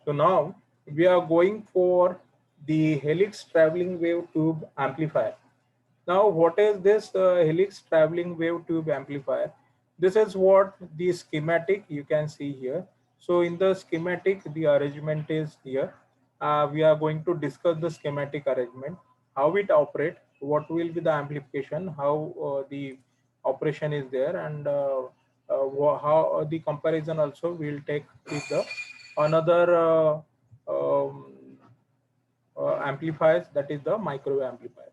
So now we are going for the helix traveling wave tube amplifier. Now, what is this helix traveling wave tube amplifier? This is what the schematic you can see here. So in the schematic, the arrangement is here. We are going to discuss the schematic arrangement, how it operates, what will be the amplification, how the operation is there, and how the comparison also will take with the another amplifiers, that is the microwave amplifier.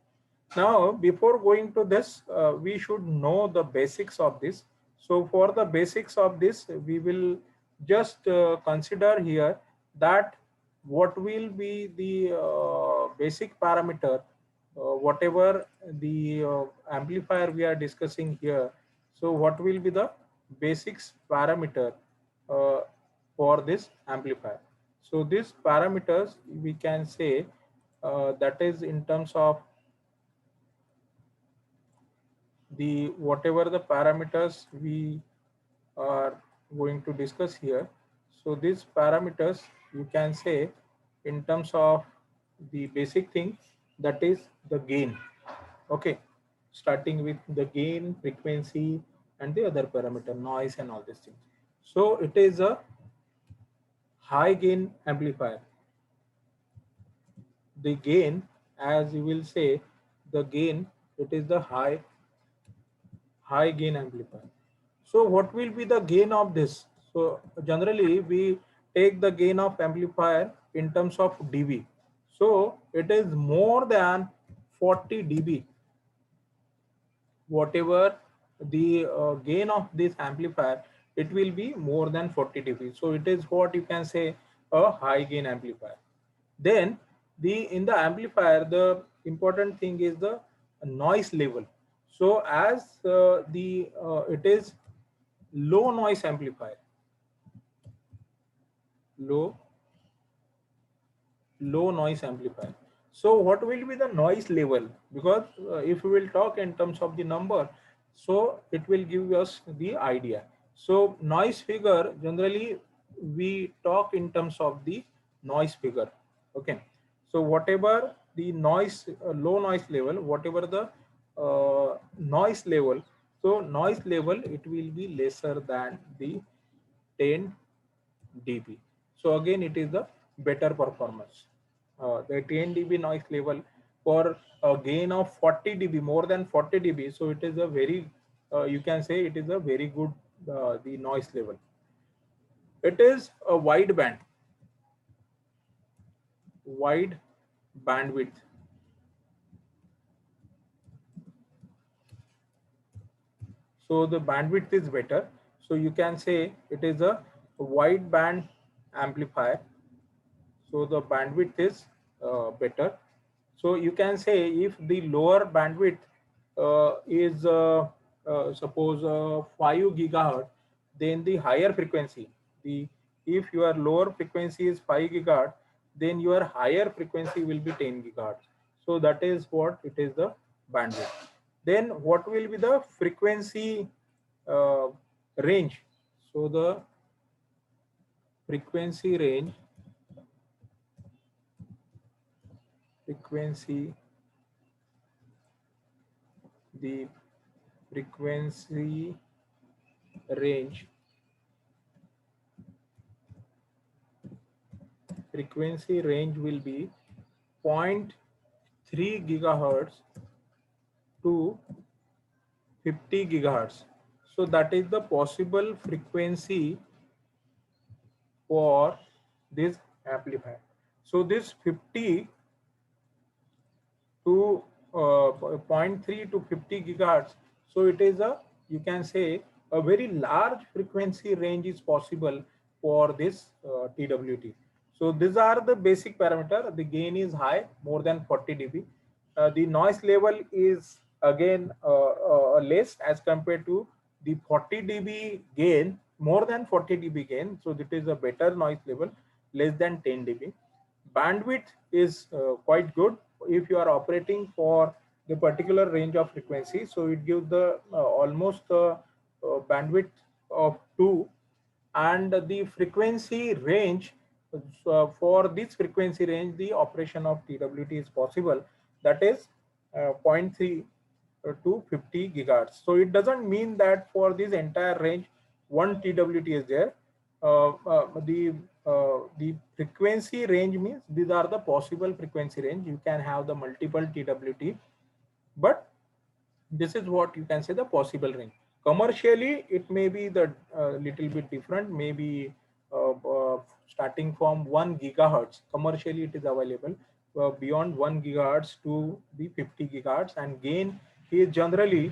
Now, before going to this, we should know the basics of this. So for the basics of this, we will just consider here that what will be the basic parameter, whatever the amplifier we are discussing here. So what will be the basics parameter uh, for this amplifier? So these parameters we can say that is in terms of the whatever the parameters we are going to discuss here. So these parameters you can say in terms of the basic thing, that is the gain. Okay, starting with the gain, frequency, and the other parameter, noise, and all these things. So it is a high gain amplifier. The gain, as you will say, the gain, it is the high gain amplifier. So what will be the gain of this? So generally we take the gain of amplifier in terms of dB. So it is more than 40 dB. Whatever the gain of this amplifier, it will be more than 40 dB. So it is what you can say a high gain amplifier. Then the in the amplifier, the important thing is the noise level. So as the it is low noise amplifier, low low noise amplifier. So what will be the noise level? Because if we will talk in terms of the number, so it will give us the idea. So noise figure, generally we talk in terms of the noise figure. Okay, so whatever the noise, low noise level, whatever the noise level, so noise level, it will be lesser than the 10 dB. So again, it is the better performance. The 10 dB noise level for a gain of 40 dB, more than 40 dB. So it is a very, you can say it is a very good the noise level. It is a wide bandwidth. So the bandwidth is better. So you can say it is a wide band amplifier. So the bandwidth is better. So you can say if the lower bandwidth is suppose 5 gigahertz, then the higher frequency, the if your lower frequency is 5 gigahertz, then your higher frequency will be 10 gigahertz. So that is what it is, the bandwidth. Then what will be the frequency uh, range? So the frequency range, frequency the frequency range, will be zero point 0.3 gigahertz to 50 gigahertz. So that is the possible frequency for this amplifier. So this 50 to zero point 0.3 to 50 gigahertz. So it is a, you can say, a very large frequency range is possible for this TWT. So these are the basic parameter. The gain is high, more than 40 dB. The noise level is again less as compared to the 40 dB gain, more than 40 dB gain. So it is a better noise level, less than 10 dB. Bandwidth is quite good if you are operating for the particular range of frequency. So it gives the almost bandwidth of 2, and the frequency range for this frequency range, the operation of TWT is possible. That is zero point 0.3 to 50 gigahertz. So it doesn't mean that for this entire range, one TWT is there. The frequency range means these are the possible frequency range. You can have the multiple TWT, but this is what you can say the possible range. Commercially it may be the little bit different, maybe starting from 1 gigahertz. Commercially it is available beyond 1 gigahertz to the 50 gigahertz, and gain is generally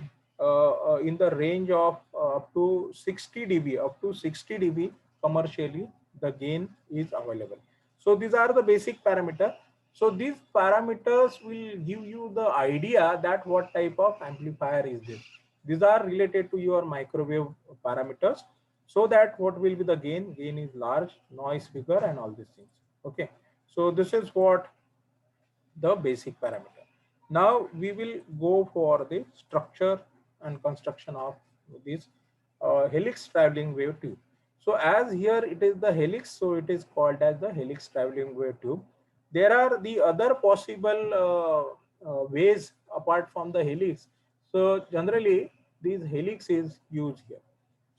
in the range of up to 60 dB. Up to 60 dB commercially the gain is available. So these are the basic parameter. So these parameters will give you the idea that what type of amplifier is this. These are related to your microwave parameters. So that what will be the gain? Gain is large, noise figure, and all these things. Okay. So this is what the basic parameter. Now we will go for the structure and construction of this helix traveling wave tube. So as here it is the helix, so it is called as the helix traveling wave tube. There are the other possible ways apart from the helix. So generally these helix is used here.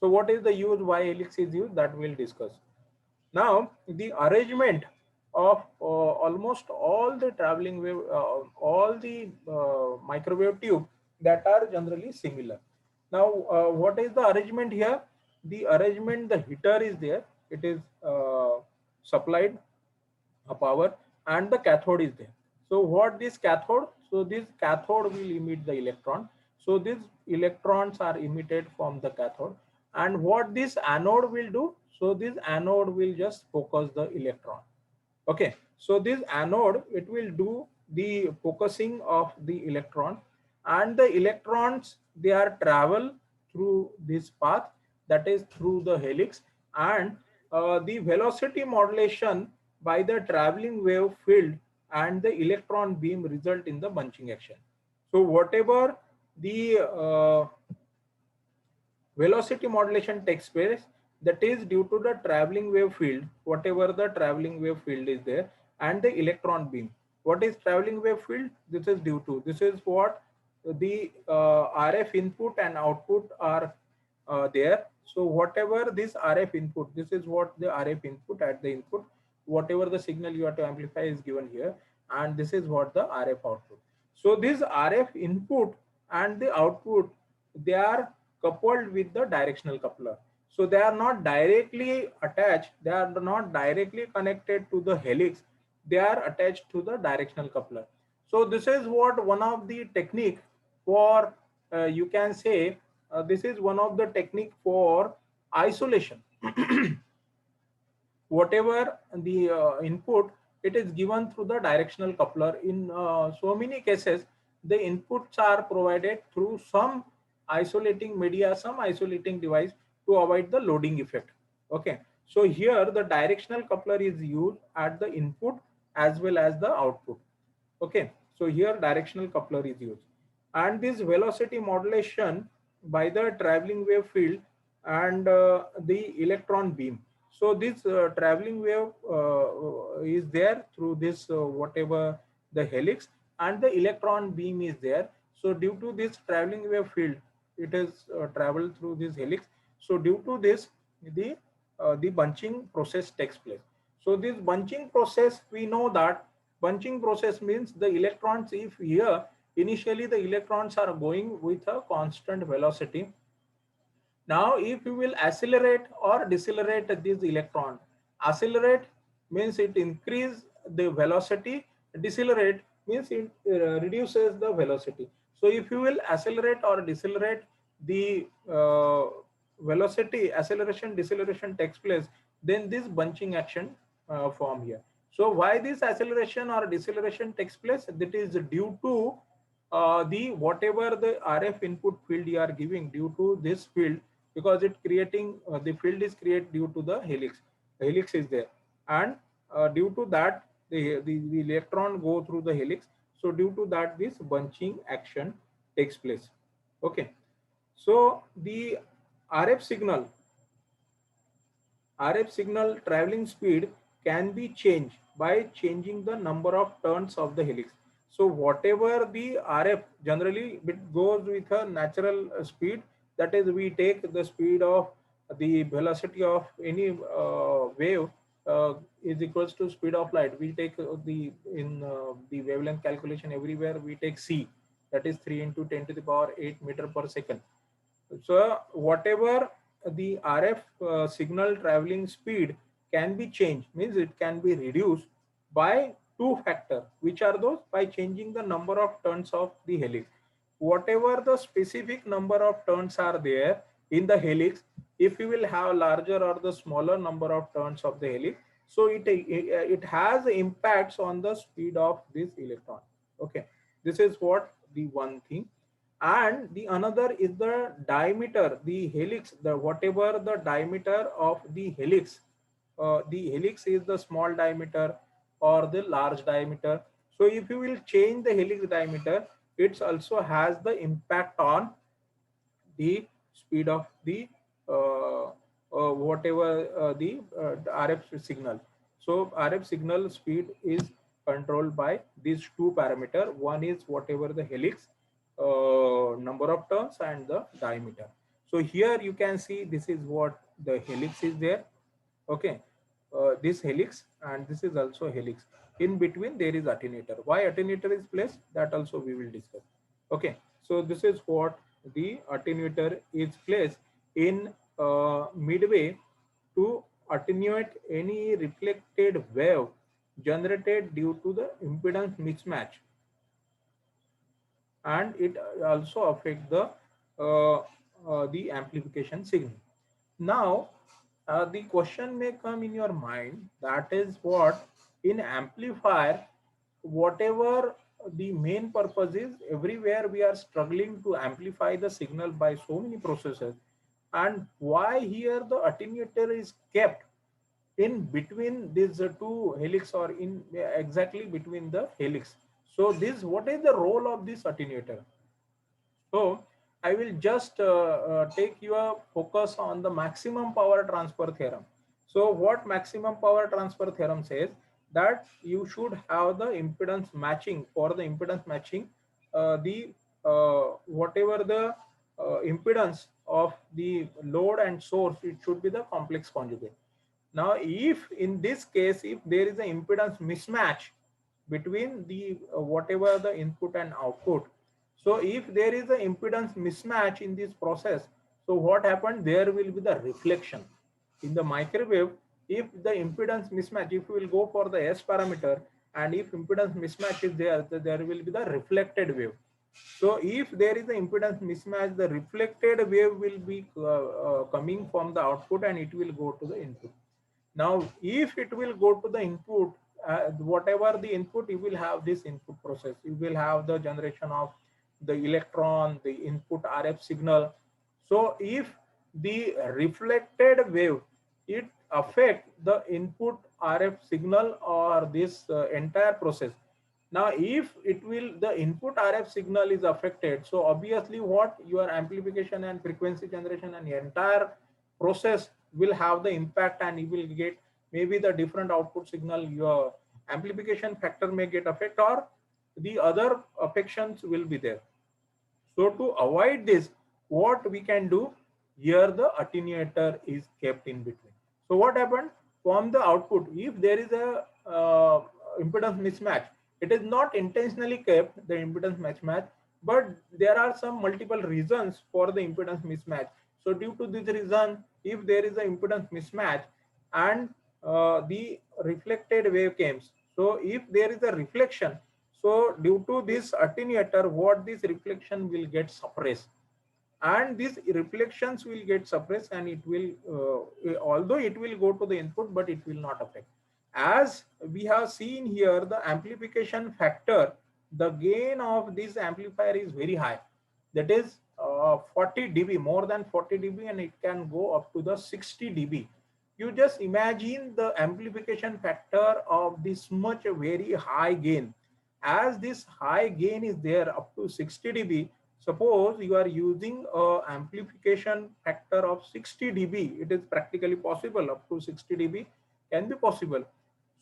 So what is the use, why helix is used, that we'll discuss. Now, the arrangement of almost all the traveling wave, all the microwave tube that are generally similar. Now, what is the arrangement here? The arrangement, the heater is there. It is supplied a power, and the cathode is there. So what this cathode? So this cathode will emit the electron. So these electrons are emitted from the cathode, and what this anode will do? So this anode will just focus the electron. Okay, so this anode, it will do the focusing of the electron, and the electrons, they are travel through this path, that is through the helix, and the velocity modulation by the traveling wave field and the electron beam result in the bunching action. So whatever the velocity modulation takes place, that is due to the traveling wave field, whatever the traveling wave field is there, and the electron beam. What is traveling wave field? This is due to, this is what the RF input and output are there. So whatever this RF input, this is what the RF input at the input, whatever the signal you have to amplify is given here, and this is what the RF output. So this RF input and the output, they are coupled with the directional coupler. So they are not directly attached, they are not directly connected to the helix, they are attached to the directional coupler. So this is what one of the technique for, you can say, this is one of the technique for isolation. Whatever the input, it is given through the directional coupler. In so many cases, the inputs are provided through some isolating media, some isolating device to avoid the loading effect. Okay, so here the directional coupler is used at the input as well as the output. Okay, so here directional coupler is used, and this velocity modulation by the traveling wave field and the electron beam. So this traveling wave is there through this whatever the helix, and the electron beam is there. So due to this traveling wave field, it is traveled through this helix. So due to this, the bunching process takes place. So this bunching process, we know that bunching process means the electrons, if here initially the electrons are going with a constant velocity. Now if you will accelerate or decelerate this electron, accelerate means it increase the velocity, decelerate means it reduces the velocity. So if you will accelerate or decelerate, the velocity, acceleration, deceleration takes place, then this bunching action form here. So why this acceleration or deceleration takes place? That is due to the whatever the RF input field you are giving, due to this field, because it creating the field is created due to the helix. The helix is there, and due to that the electron go through the helix. So due to that, this bunching action takes place. Okay, so the RF signal RF signal traveling speed can be changed by changing the number of turns of the helix. So whatever the RF, generally it goes with a natural speed, that is we take the speed of the velocity of any wave is equals to speed of light. We take the in the wavelength calculation everywhere we take c, that is 3 into 10 to the power 8 meter per second. So whatever the RF signal traveling speed can be changed, means it can be reduced by two factor, which are those, by changing the number of turns of the helix. Whatever the specific number of turns are there in the helix, if you will have larger or the smaller number of turns of the helix, so it has impacts on the speed of this electron. Okay, this is what the one thing. And the another is the diameter, the helix, the whatever the diameter of the helix is the small diameter or the large diameter. So if you will change the helix diameter, it also has the impact on the speed of the whatever the RF signal. So RF signal speed is controlled by these two parameter. One is whatever the helix number of turns and the diameter. So here you can see this is what the helix is there. Okay, this helix, and this is also helix. In between there is attenuator. Why attenuator is placed, that also we will discuss. Okay, so this is what the attenuator is placed in midway to attenuate any reflected wave generated due to the impedance mismatch, and it also affect the amplification signal. Now the question may come in your mind, that is what, in amplifier, whatever the main purpose is, everywhere we are struggling to amplify the signal by so many processes, and why here the attenuator is kept in between these two helix, or in exactly between the helix. So this, what is the role of this attenuator? So I will just take your focus on the maximum power transfer theorem. So what maximum power transfer theorem says, that you should have the impedance matching. For the impedance matching, the whatever the impedance of the load and source, it should be the complex conjugate. Now, if in this case, if there is an impedance mismatch between the whatever the input and output, so if there is an impedance mismatch in this process, so what happened? There will be the reflection. In the microwave, if the impedance mismatch, if we will go for the S parameter, and if impedance mismatch is there, there will be the reflected wave. So if there is an impedance mismatch, the reflected wave will be coming from the output and it will go to the input. Now, if it will go to the input, whatever the input, you will have this input process. You will have the generation of the electron, the input RF signal. So if the reflected wave, it affect the input RF signal or this entire process. Now, if it will, the input RF signal is affected, so obviously what, your amplification and frequency generation and the entire process will have the impact, and you will get maybe the different output signal, your amplification factor may get affected, or the other affections will be there. So to avoid this, what we can do, here the attenuator is kept in between. So what happened from the output, if there is a impedance mismatch, it is not intentionally kept, the impedance mismatch, but there are some multiple reasons for the impedance mismatch. So due to this reason, if there is an impedance mismatch and the reflected wave comes, so if there is a reflection, so due to this attenuator, what this reflection will get suppressed, and these reflections will get suppressed, and it will although it will go to the input, but it will not affect. As we have seen here, the amplification factor, the gain of this amplifier is very high, that is 40 dB, more than 40 dB, and it can go up to the 60 dB. You just imagine the amplification factor of this much very high gain. As this high gain is there up to 60 dB, suppose you are using a amplification factor of 60 dB, it is practically possible, up to 60 dB can be possible.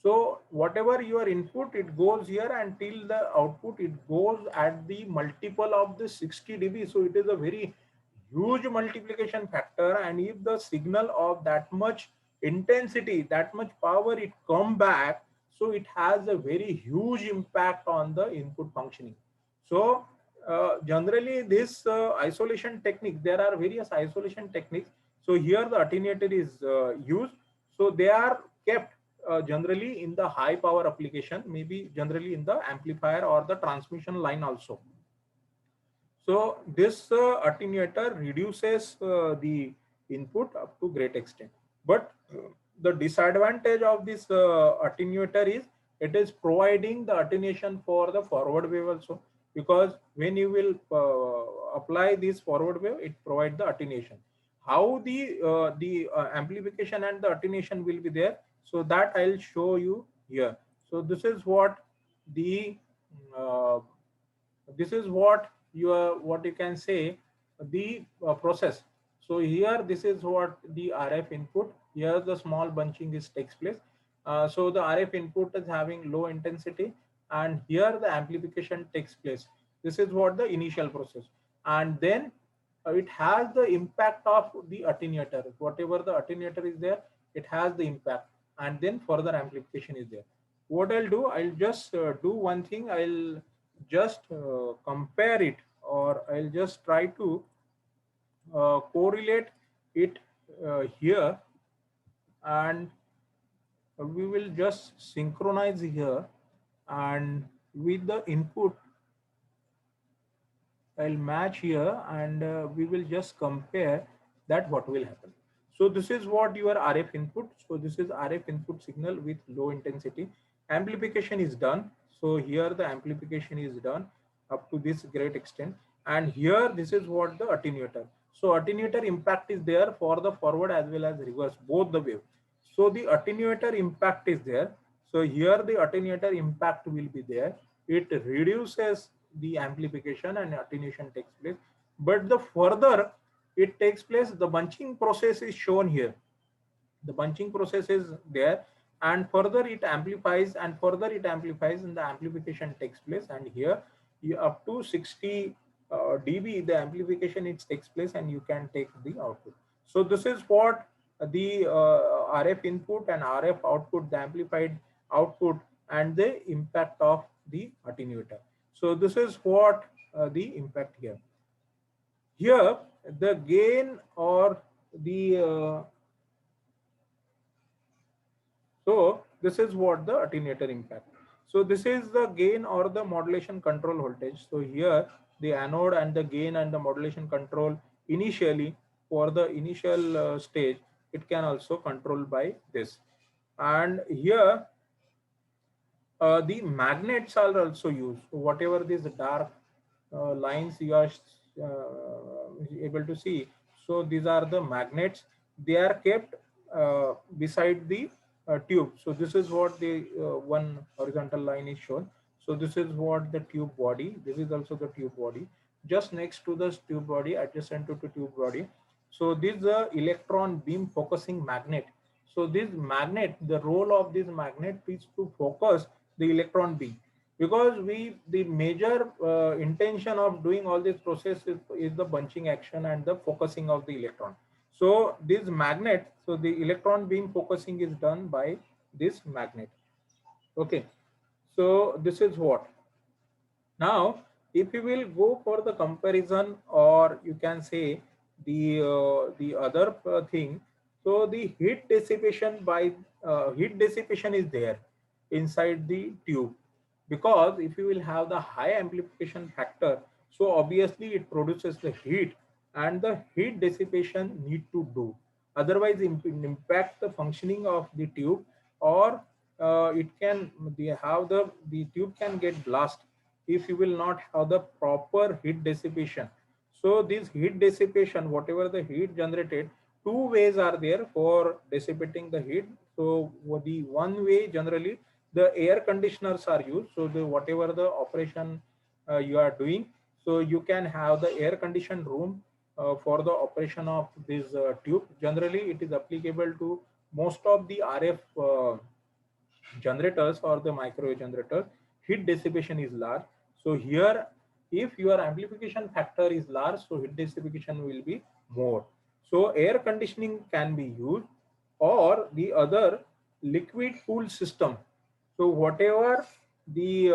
So whatever your input, it goes here, until the output, it goes at the multiple of the 60 dB. So it is a very huge multiplication factor, and if the signal of that much intensity, that much power, it come back, so it has a very huge impact on the input functioning. So generally this isolation technique, there are various isolation techniques. So here the attenuator is used. So they are kept generally in the high power application, maybe generally in the amplifier or the transmission line also. So this attenuator reduces the input up to great extent. But the disadvantage of this attenuator is it is providing the attenuation for the forward wave also, because when you will apply this forward wave, it provides the attenuation. How the amplification and the attenuation will be there, so that I'll show you here. So the uh, this is what what you can say, the process. So here this is what the RF input, here the small bunching is takes place. So the RF input is having low intensity, and here the amplification takes place. This is what the initial process. And then it has the impact of the attenuator, whatever the attenuator is there, it has the impact, and then further amplification is there. What I'll do, I'll just do one thing. I'll just compare it, or I'll just try to correlate it here, and we will just synchronize here, and with the input I'll match here, and we will just compare that what will happen. So this is what your RF input. So this is RF input signal with low intensity. Amplification is done. So here the amplification is done up to this great extent. And here this is what the attenuator. So attenuator impact is there for the forward as well as reverse, both the wave. So the attenuator impact is there. So here the attenuator impact will be there. It reduces the amplification and attenuation takes place. But the further it takes place, the bunching process is shown here. The bunching process is there, and further it amplifies, and further it amplifies, and the amplification takes place. And here you up to 60 dB the amplification it takes place, and you can take the output. So this is what the RF input and RF output, the amplified output, and the impact of the attenuator. So this is what the impact here. Here the gain or the so this is what the attenuator impact. So this is the gain or the modulation control voltage. So here the anode and the gain and the modulation control initially for the initial stage, it can also control by this. And here the magnets are also used. So whatever these dark lines you are able to see, so these are the magnets. They are kept beside the tube. So this is what the one horizontal line is shown. So this is what the tube body. This is also the tube body. Just next to the tube body, adjacent to the tube body. So this is the electron beam focusing magnet. So this magnet, the role of this magnet is to focus the electron beam, because the major intention of doing all this process is the bunching action and the focusing of the electron. So this magnet, so the electron beam focusing is done by this magnet. Okay, so this is what. Now if you will go for the comparison, or you can say the other thing, so the heat dissipation by heat dissipation is there inside the tube, because if you will have the high amplification factor, so obviously it produces the heat, and the heat dissipation need to do, otherwise impact the functioning of the tube, or it can have the tube can get blast if you will not have the proper heat dissipation. So this heat dissipation, whatever the heat generated, two ways are there for dissipating the heat. So the one way, generally the air conditioners are used. So the whatever the operation you are doing, so you can have the air conditioned room for the operation of this tube. Generally it is applicable to most of the RF generators or the microwave generators, heat dissipation is large. So here, if your amplification factor is large, so heat dissipation will be more. So air conditioning can be used, or the other liquid cooled system. So whatever the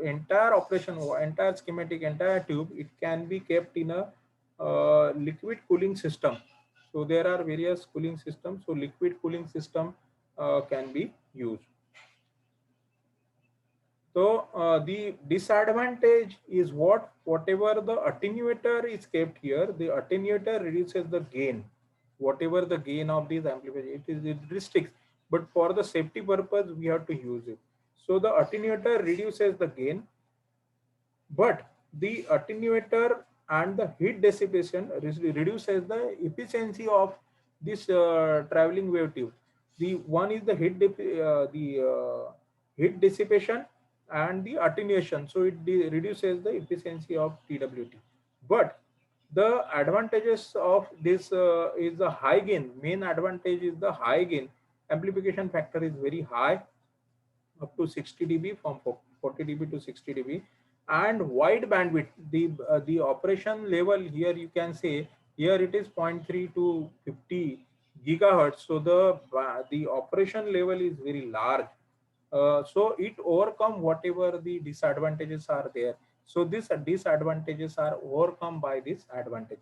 entire operation, entire schematic, entire tube, it can be kept in a liquid cooling system. So there are various cooling systems. So liquid cooling system can be used. So the disadvantage is whatever the attenuator is kept here, the attenuator reduces the gain. Whatever the gain of this amplifier, it restricts. But for the safety purpose, we have to use it. So the attenuator reduces the gain, but the attenuator and the heat dissipation reduces the efficiency of this traveling wave tube. The one is the heat dissipation and the attenuation, so it reduces the efficiency of TWT. But the advantages of this is the high gain. Main advantage is the high gain. Amplification factor is very high, up to 60 dB, from 40 dB to 60 dB, and wide bandwidth. The operation level here, you can say here it is 0.3 to 50 gigahertz. So the operation level is very large. So it overcome whatever the disadvantages are there. So these disadvantages are overcome by this advantage.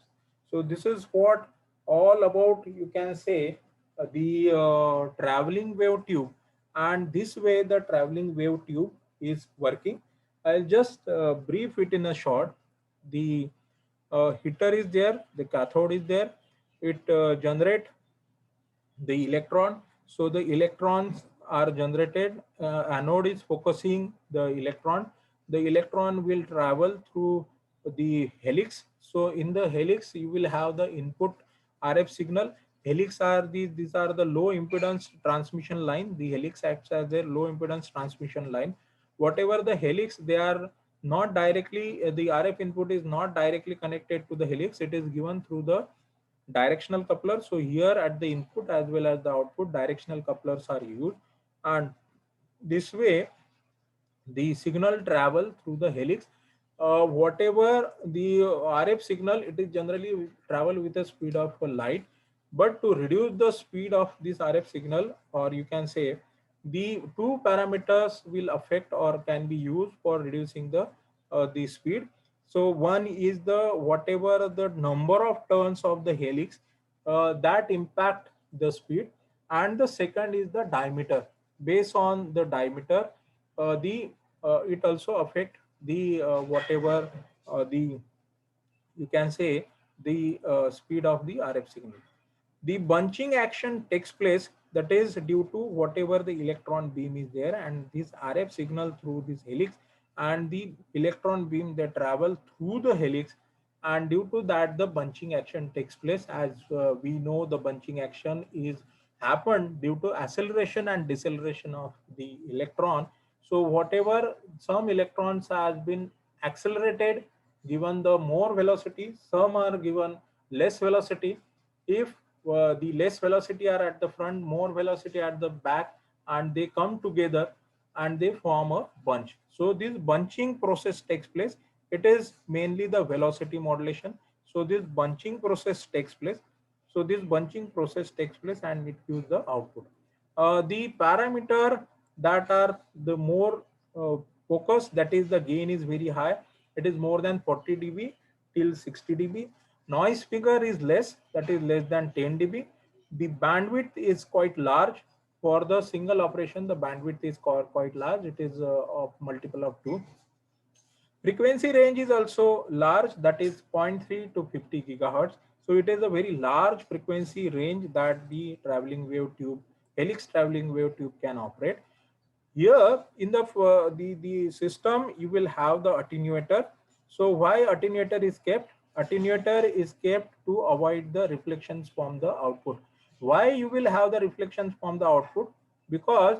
So this is what all about, you can say, the traveling wave tube, and this way the traveling wave tube is working. I'll just brief it in a short. The heater is there, the cathode is there, it generate the electron. So the electrons are generated, anode is focusing the electron. The electron will travel through the helix. So in the helix, you will have the input RF signal. Helix are these are the low impedance transmission line. The helix acts as a low impedance transmission line. Whatever the helix, they are not directly, the RF input is not directly connected to the helix. It is given through the directional coupler. So here at the input as well as the output, directional couplers are used, and this way the signal travel through the helix. Whatever the RF signal, it is generally travel with the speed of light. But to reduce the speed of this RF signal, or you can say, the two parameters will affect or can be used for reducing the speed. So one is the whatever the number of turns of the helix that impact the speed, and the second is the diameter. Based on the diameter, the it also affect the whatever the, you can say, the speed of the RF signal. The bunching action takes place, that is due to whatever the electron beam is there, and this RF signal through this helix, and the electron beam that travel through the helix, and due to that the bunching action takes place. As we know, the bunching action is happened due to acceleration and deceleration of the electron. So whatever some electrons has been accelerated, given the more velocity, some are given less velocity. If the less velocity are at the front, more velocity at the back, and they come together and they form a bunch. So this bunching process takes place. It is mainly the velocity modulation. So this bunching process takes place. So this bunching process takes place and it gives the output. The parameter that are the more focused, that is the gain is very high. It is more than 40 dB till 60 dB. Noise figure is less, that is less than 10 dB. The bandwidth is quite large. For the single operation, the bandwidth is quite large. It is of multiple of 2. Frequency range is also large, that is 0.3 to 50 gigahertz. So it is a very large frequency range that the traveling wave tube, helix traveling wave tube can operate. Here in the system, you will have the attenuator. So why attenuator is kept? Attenuator is kept to avoid the reflections from the output. Why you will have the reflections from the output? Because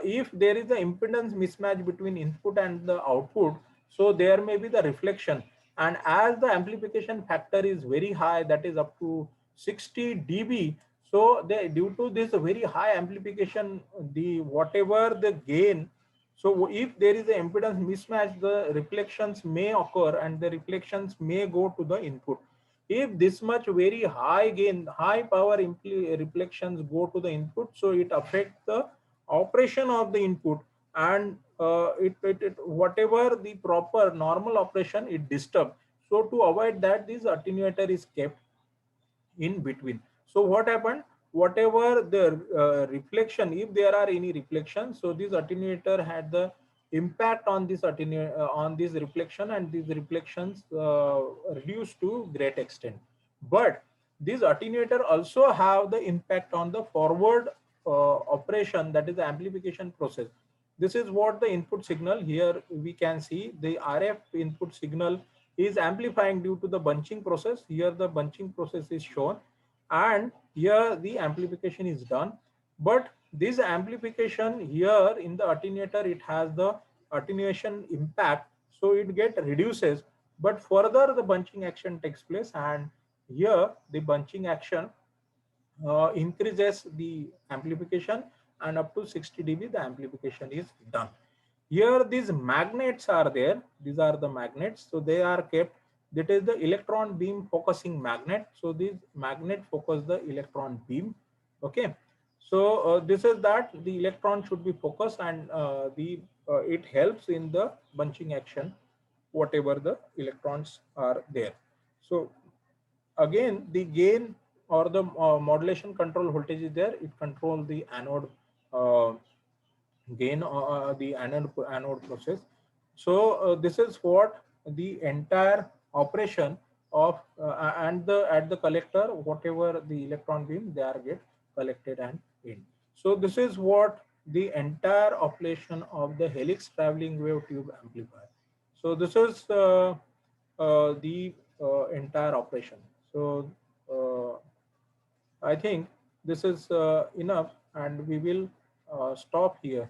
if there is an impedance mismatch between input and the output, so there may be the reflection. And as the amplification factor is very high, that is up to 60 dB, So due to this very high amplification, the whatever the gain, so if there is an impedance mismatch, the reflections may occur and the reflections may go to the input. If this much very high gain, high power reflections go to the input, so it affects the operation of the input, and whatever the proper normal operation it disturbs. So to avoid that, this attenuator is kept in between. So what happened, whatever the reflection, if there are any reflections, so this attenuator had the impact on this on this reflection, and these reflections reduced to great extent. But this attenuator also have the impact on the forward operation, that is the amplification process. This is what the input signal, here we can see the RF input signal is amplifying due to the bunching process. Here the bunching process is shown, and here the amplification is done. But this amplification here in the attenuator, it has the attenuation impact, so it get reduces, but further the bunching action takes place, and here the bunching action increases the amplification, and up to 60 dB the amplification is done. Here these magnets are there, these are the magnets, so they are kept, that is the electron beam focusing magnet. So these magnet focus the electron beam. Okay, so this is that the electron should be focused, and the it helps in the bunching action whatever the electrons are there. So again the gain or the modulation control voltage is there, it control the anode uh, gain, the anode process. So this is what the entire operation of and the at the collector, whatever the electron beam they are get collected and in. So this is what the entire operation of the helix traveling wave tube amplifier. So this is the entire operation. So I think this is enough, and we will stop here.